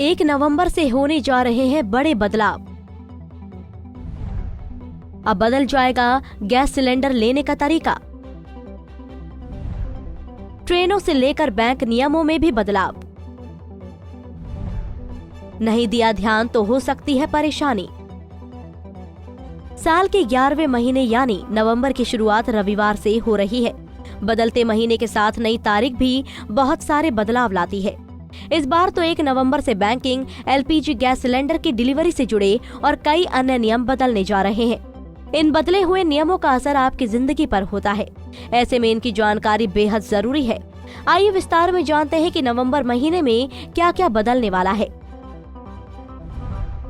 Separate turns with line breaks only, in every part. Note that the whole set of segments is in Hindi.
1 नवंबर से होने जा रहे हैं बड़े बदलाव। अब बदल जाएगा गैस सिलेंडर लेने का तरीका। ट्रेनों से लेकर बैंक नियमों में भी बदलाव। नहीं दिया ध्यान तो हो सकती है परेशानी। साल के 11वें महीने यानी नवंबर की शुरुआत रविवार से हो रही है। बदलते महीने के साथ नई तारीख भी बहुत सारे बदलाव लाती है। इस बार तो 1 नवंबर से बैंकिंग, एलपीजी गैस सिलेंडर की डिलीवरी से जुड़े और कई अन्य नियम बदलने जा रहे हैं। इन बदले हुए नियमों का असर आपकी जिंदगी पर होता है। ऐसे में इनकी जानकारी बेहद जरूरी है। आइए विस्तार में जानते हैं कि नवंबर महीने में क्या क्या बदलने वाला है।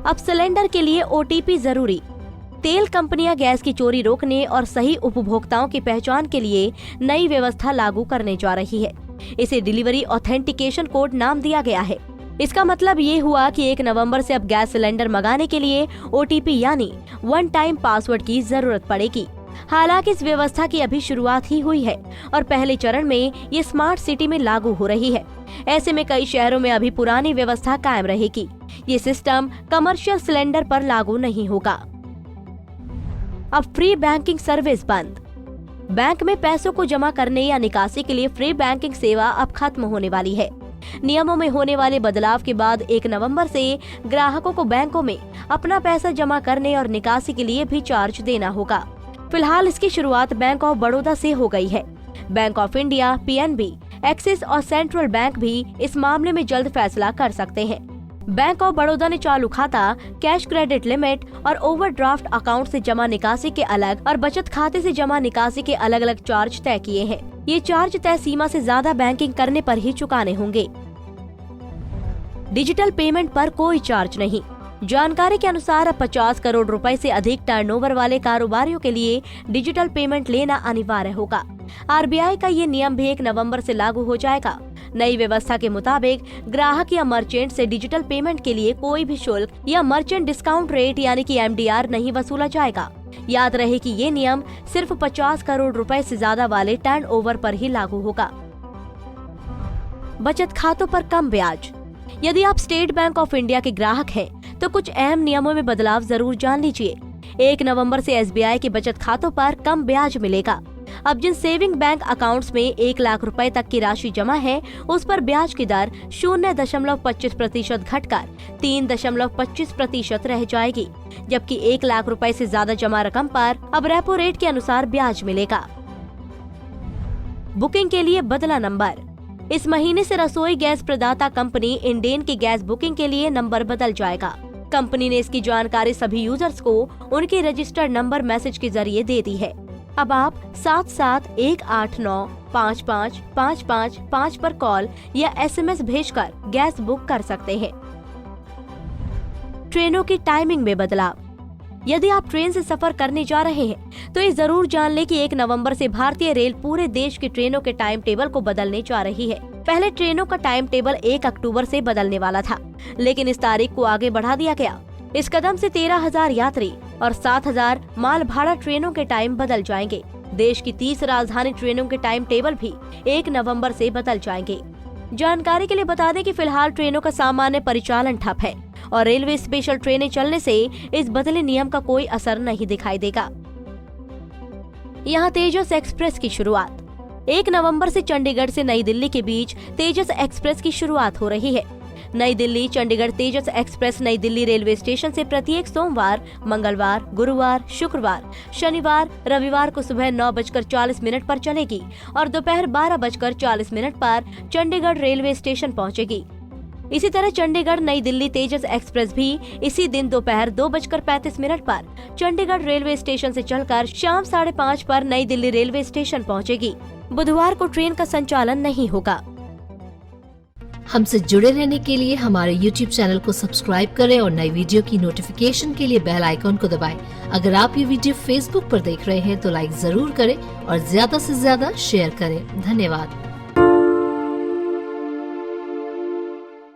अब सिलेंडर के लिए ओटीपी जरूरी। तेल कंपनियां गैस की चोरी रोकने और सही उपभोक्ताओं की पहचान के लिए नई व्यवस्था लागू करने जा रही है। इसे डिलीवरी ऑथेंटिकेशन कोड नाम दिया गया है। इसका मतलब ये हुआ कि 1 नवंबर से अब गैस सिलेंडर मंगाने के लिए ओटीपी यानी वन टाइम पासवर्ड की जरूरत पड़ेगी। हालांकि इस व्यवस्था की अभी शुरुआत ही हुई है और पहले चरण में ये स्मार्ट सिटी में लागू हो रही है। ऐसे में कई शहरों में अभी पुरानी व्यवस्था कायम रहेगी। ये सिस्टम कमर्शियल सिलेंडर पर लागू नहीं होगा। अब फ्री बैंकिंग सर्विस बंद। बैंक में पैसों को जमा करने या निकासी के लिए फ्री बैंकिंग सेवा अब खत्म होने वाली है। नियमों में होने वाले बदलाव के बाद 1 नवंबर से ग्राहकों को बैंकों में अपना पैसा जमा करने और निकासी के लिए भी चार्ज देना होगा। फिलहाल इसकी शुरुआत बैंक ऑफ बड़ौदा से हो गई है। Bank of India, PNB, axis और सेंट्रल बैंक भी इस मामले में जल्द फैसला कर सकते हैं। बैंक ऑफ बड़ौदा ने चालू खाता, कैश क्रेडिट लिमिट और ओवरड्राफ्ट अकाउंट से जमा निकासी के अलग और बचत खाते से जमा निकासी के अलग अलग चार्ज तय किए हैं। ये चार्ज तय सीमा से ज्यादा बैंकिंग करने पर ही चुकाने होंगे। डिजिटल पेमेंट पर कोई चार्ज नहीं। जानकारी के अनुसार अब 50 करोड़ रुपए से अधिक टर्नओवर वाले कारोबारियों के लिए डिजिटल पेमेंट लेना अनिवार्य होगा। आरबीआई का ये नियम भी 1 नवंबर से लागू हो जाएगा। नई व्यवस्था के मुताबिक ग्राहक या मर्चेंट से डिजिटल पेमेंट के लिए कोई भी शुल्क या मर्चेंट डिस्काउंट रेट यानी कि एमडीआर नहीं वसूला जाएगा। याद रहे कि ये नियम सिर्फ 50 करोड़ रुपए से ज्यादा वाले टर्नओवर पर ही लागू होगा। बचत खातों पर कम ब्याज। यदि आप स्टेट बैंक ऑफ इंडिया के ग्राहक हैं, तो कुछ अहम नियमों में बदलाव जरूर जान लीजिए। 1 नवंबर से एसबीआई के बचत खातों पर कम ब्याज मिलेगा। अब जिन सेविंग बैंक अकाउंट्स में 1 लाख रुपए तक की राशि जमा है, उस पर ब्याज की दर 0.25% घटकर 3.25% रह जाएगी, जबकि 1 लाख रुपए से ज्यादा जमा रकम पर अब रेपो रेट के अनुसार ब्याज मिलेगा। बुकिंग के लिए बदला नंबर। इस महीने से रसोई गैस प्रदाता कंपनी इंडेन की गैस बुकिंग के लिए नंबर बदल जाएगा। कंपनी ने इसकी जानकारी सभी यूजर्स को उनके रजिस्टर्ड नंबर मैसेज के जरिए दे दी है। अब आप 7718955555 पर कॉल या एसएमएस भेजकर गैस बुक कर सकते हैं। ट्रेनों की टाइमिंग में बदलाव। यदि आप ट्रेन से सफर करने जा रहे हैं, तो ये जरूर जान लें कि 1 नवंबर से भारतीय रेल पूरे देश के ट्रेनों के टाइम टेबल को बदलने जा रही है। पहले ट्रेनों का टाइम टेबल 1 अक्टूबर से बदलने वाला था, लेकिन इस तारीख को आगे बढ़ा दिया गया। इस कदम से 13,000 यात्री और 7,000 माल भाड़ा ट्रेनों के टाइम बदल जाएंगे। देश की 30 राजधानी ट्रेनों के टाइम टेबल भी 1 नवंबर से बदल जाएंगे। जानकारी के लिए बता दें कि फिलहाल ट्रेनों का सामान्य परिचालन ठप है और रेलवे स्पेशल ट्रेनें चलने से इस बदले नियम का कोई असर नहीं दिखाई देगा। यहाँ तेजस एक्सप्रेस की शुरुआत। 1 नवंबर से चंडीगढ़ से नई दिल्ली के बीच तेजस एक्सप्रेस की शुरुआत हो रही है। नई दिल्ली चंडीगढ़ तेजस एक्सप्रेस नई दिल्ली रेलवे स्टेशन से प्रत्येक सोमवार, मंगलवार, गुरुवार, शुक्रवार, शनिवार, रविवार को सुबह 9:40 पर चलेगी और दोपहर 12:40 पर चंडीगढ़ रेलवे स्टेशन पहुंचेगी। इसी तरह चंडीगढ़ नई दिल्ली तेजस एक्सप्रेस भी इसी दिन दोपहर 2:35 पर चंडीगढ़ रेलवे स्टेशन से चलकर शाम 5:30 पर नई दिल्ली रेलवे स्टेशन पहुंचेगी। बुधवार को ट्रेन का संचालन नहीं होगा।
हमसे जुड़े रहने के लिए हमारे YouTube चैनल को सब्सक्राइब करें और नई वीडियो की नोटिफिकेशन के लिए बेल आइकॉन को दबाएं। अगर आप ये वीडियो Facebook पर देख रहे हैं तो लाइक जरूर करें और ज्यादा से ज्यादा शेयर करें। धन्यवाद।